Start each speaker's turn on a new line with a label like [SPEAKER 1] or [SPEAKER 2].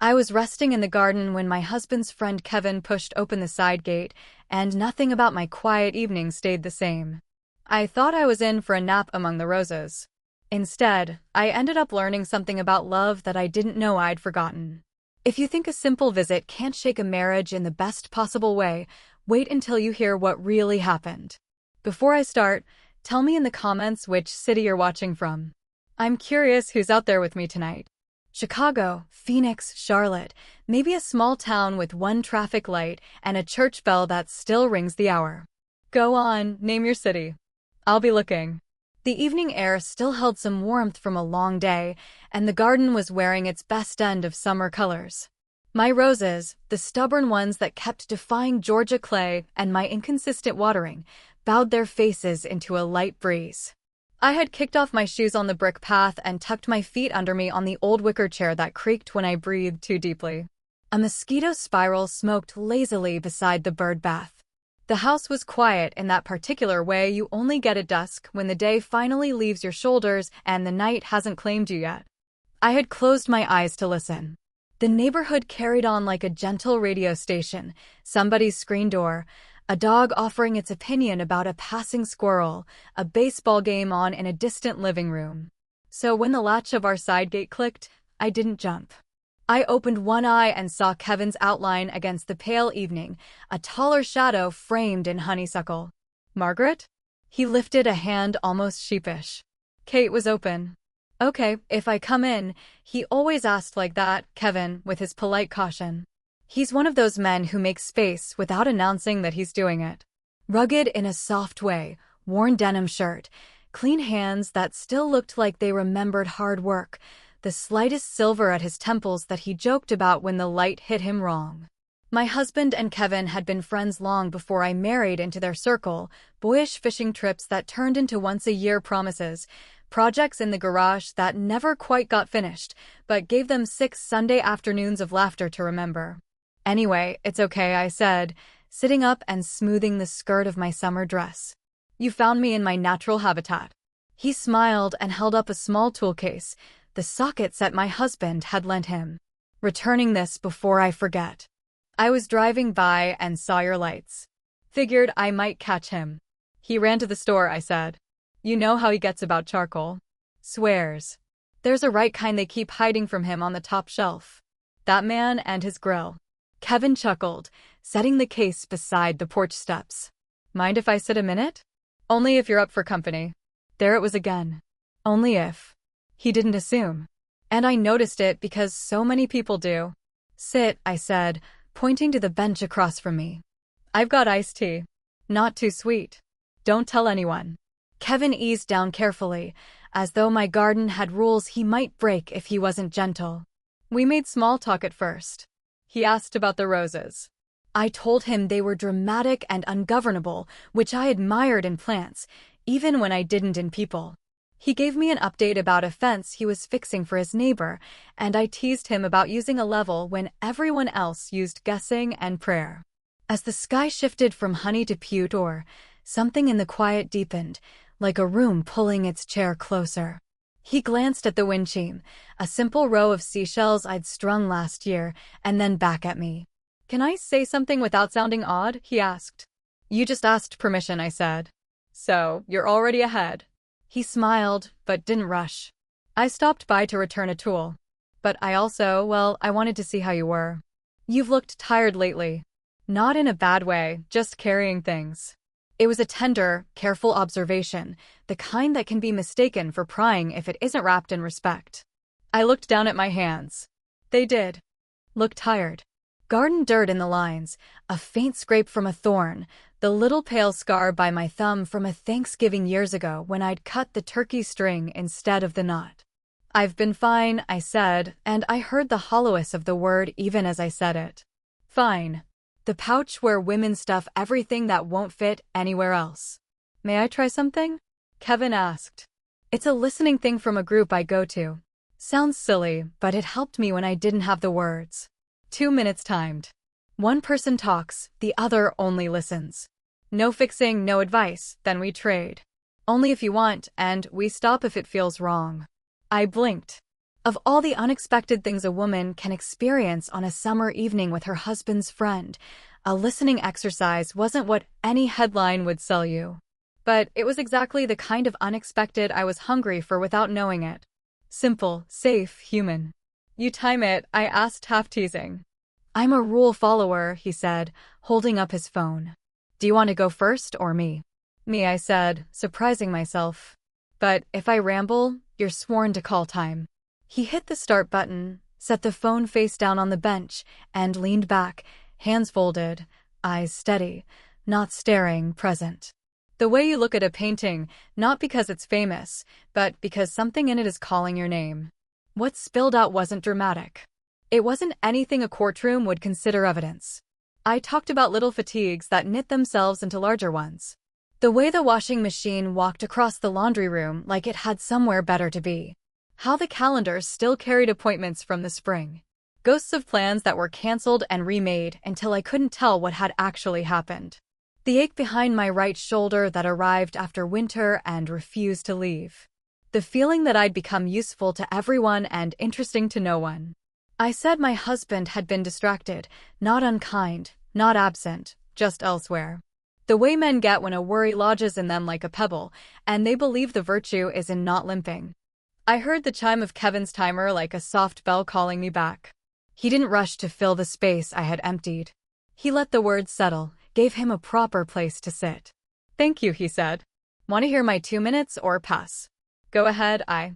[SPEAKER 1] I was resting in the garden when my husband's friend Kevin pushed open the side gate, and nothing about my quiet evening stayed the same. I thought I was in for a nap among the roses. Instead, I ended up learning something about love that I didn't know I'd forgotten. If you think a simple visit can't shake a marriage in the best possible way, wait until you hear what really happened. Before I start, tell me in the comments which city you're watching from. I'm curious who's out there with me tonight. Chicago, Phoenix, Charlotte, maybe a small town with one traffic light and a church bell that still rings the hour. Go on, name your city. I'll be looking. The evening air still held some warmth from a long day, and the garden was wearing its best end of summer colors. My roses, the stubborn ones that kept defying Georgia clay and my inconsistent watering, bowed their faces into a light breeze. I had kicked off my shoes on the brick path and tucked my feet under me on the old wicker chair that creaked when I breathed too deeply. A mosquito spiral smoked lazily beside the bird bath. The house was quiet in that particular way you only get at dusk when the day finally leaves your shoulders and the night hasn't claimed you yet. I had closed my eyes to listen. The neighborhood carried on like a gentle radio station, somebody's screen door, a dog offering its opinion about a passing squirrel, a baseball game on in a distant living room. So when the latch of our side gate clicked, I didn't jump. I opened one eye and saw Kevin's outline against the pale evening, a taller shadow framed in honeysuckle. Margaret? He lifted a hand almost sheepish. Kate was open. Okay, if I come in, he always asked like that, Kevin, with his polite caution. He's one of those men who makes space without announcing that he's doing it. Rugged in a soft way, worn denim shirt, clean hands that still looked like they remembered hard work, the slightest silver at his temples that he joked about when the light hit him wrong. My husband and Kevin had been friends long before I married into their circle, boyish fishing trips that turned into once-a-year promises, projects in the garage that never quite got finished, but gave them 6 Sunday afternoons of laughter to remember. Anyway, it's okay, I said, sitting up and smoothing the skirt of my summer dress. You found me in my natural habitat. He smiled and held up a small tool case, the socket set my husband had lent him. Returning this before I forget. I was driving by and saw your lights. Figured I might catch him. He ran to the store, I said. You know how he gets about charcoal. Swears. There's a right kind they keep hiding from him on the top shelf. That man and his grill. Kevin chuckled, setting the case beside the porch steps. Mind if I sit a minute? Only if you're up for company. There it was again. Only if. He didn't assume. And I noticed it because so many people do. Sit, I said, pointing to the bench across from me. I've got iced tea. Not too sweet. Don't tell anyone. Kevin eased down carefully, as though my garden had rules he might break if he wasn't gentle. We made small talk at first. He asked about the roses. I told him they were dramatic and ungovernable, which I admired in plants, even when I didn't in people. He gave me an update about a fence he was fixing for his neighbor, and I teased him about using a level when everyone else used guessing and prayer. As the sky shifted from honey to pewter, something in the quiet deepened, like a room pulling its chair closer. He glanced at the windchime, a simple row of seashells I'd strung last year, and then back at me. Can I say something without sounding odd? He asked. You just asked permission, I said. So, you're already ahead. He smiled, but didn't rush. I stopped by to return a tool. But I wanted to see how you were. You've looked tired lately. Not in a bad way, just carrying things. It was a tender, careful observation, the kind that can be mistaken for prying if it isn't wrapped in respect. I looked down at my hands. They did. Look tired. Garden dirt in the lines, a faint scrape from a thorn, the little pale scar by my thumb from a Thanksgiving years ago when I'd cut the turkey string instead of the knot. I've been fine, I said, and I heard the hollowness of the word even as I said it. Fine. The pouch where women stuff everything that won't fit anywhere else. May I try something? Kevin asked. It's a listening thing from a group I go to. Sounds silly, but it helped me when I didn't have the words. 2 minutes timed. One person talks, the other only listens. No fixing, no advice, then we trade. Only if you want, and we stop if it feels wrong. I blinked. Of all the unexpected things a woman can experience on a summer evening with her husband's friend, a listening exercise wasn't what any headline would sell you. But it was exactly the kind of unexpected I was hungry for without knowing it. Simple, safe, human. You time it, I asked, half teasing. I'm a rule follower, he said, holding up his phone. Do you want to go first or me? Me, I said, surprising myself. But if I ramble, you're sworn to call time. He hit the start button, set the phone face down on the bench, and leaned back, hands folded, eyes steady, not staring, present. The way you look at a painting, not because it's famous, but because something in it is calling your name. What spilled out wasn't dramatic. It wasn't anything a courtroom would consider evidence. I talked about little fatigues that knit themselves into larger ones. The way the washing machine walked across the laundry room like it had somewhere better to be. How the calendar still carried appointments from the spring. Ghosts of plans that were canceled and remade until I couldn't tell what had actually happened. The ache behind my right shoulder that arrived after winter and refused to leave. The feeling that I'd become useful to everyone and interesting to no one. I said my husband had been distracted, not unkind, not absent, just elsewhere. The way men get when a worry lodges in them like a pebble, and they believe the virtue is in not limping. I heard the chime of Kevin's timer like a soft bell calling me back. He didn't rush to fill the space I had emptied. He let the words settle, gave him a proper place to sit. Thank you, he said. Want to hear my 2 minutes or pass? Go ahead, I